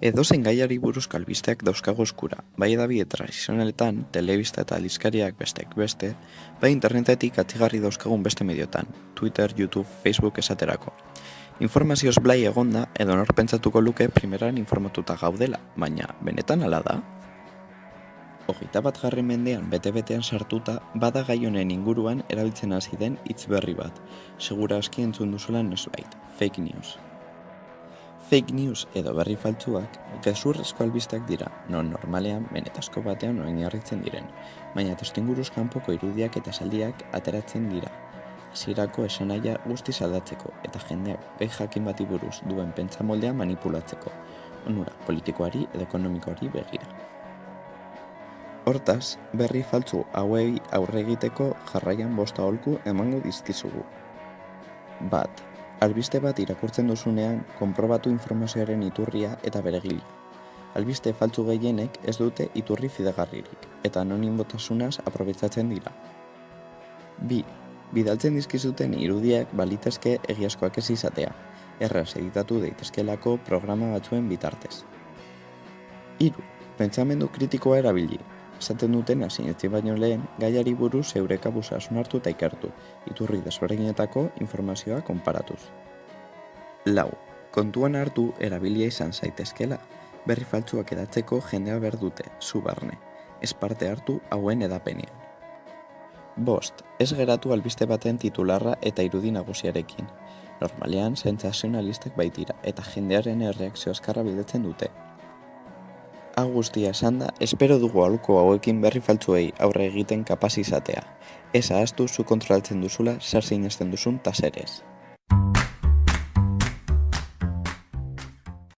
Edozein gaiari buruzko albisteak dauzkagu eskura, bai hedabide tradizionaletan, telebista eta aldizkariak besteak beste, bai internetetik atzigarri dauzkagun beste mediotan, Twitter, YouTube, Facebook esaterako. Informazioz blai egonda edo nor pentsatuko luke primeran informatuta gaudela, baina benetan hala da? 21. mendean bete-betean sartuta, bada gai honen inguruan erabiltzen hasi den hitz berri bat, segura aski entzun duzula noizbait, fake news. Fake news edo berri faltsuak gezurrezko albisteak dira, non normalean benetazko batean oinarritzen diren, baina testuinguruz kanpoko irudiak eta esaldiak ateratzen dira. Hasierako esanahia guztiz aldatzeko eta jendeak gai jakin bati buruz duen pentsamoldea manipulatzeko, onura politikoari edo ekonomikoari begira. Hortaz, berri faltsu hauei aurre egiteko jarraian 5 aholku emango dizkizugu. 1. Albiste bat irakurtzen duzunean, konprobatu informazioaren iturria eta beregilea. Albiste faltsu gehienek ez dute iturri fidagarririk, eta anonimotasunaz aprobetxatzen dira. 2. Bidaltzen dizkizuten irudiak balitezke egiazkoak ez izatea, erraz editatu daitezkelako programa batzuen bitartez. 3. Pentsamendu kritikoa erabili. Esaten dutena sinetsi baino lehen, gaiari buruz zeure kabuz hausnartu eta ikertu, iturri desberdinetako informazioa konparatuz. 4. Kontuan hartu erabilia izan zaitezkela, berri faltsuak edatzeko jendea behar dute, zu barne, ez parte hartu hauen edapenean. 5. Ez geratu albiste baten titularra eta irudi nagusiarekin. Normalean, sentsazionalistak baitira eta jendearen erreakzio azkarra bilatzen dute. Hau guztia esanda, espero dugu aholku hauekin berri faltsuei aurre egiten kapaz izatea. Ez ahaztu zu kontrolatzen duzula zer sinesten duzun ta zer ez.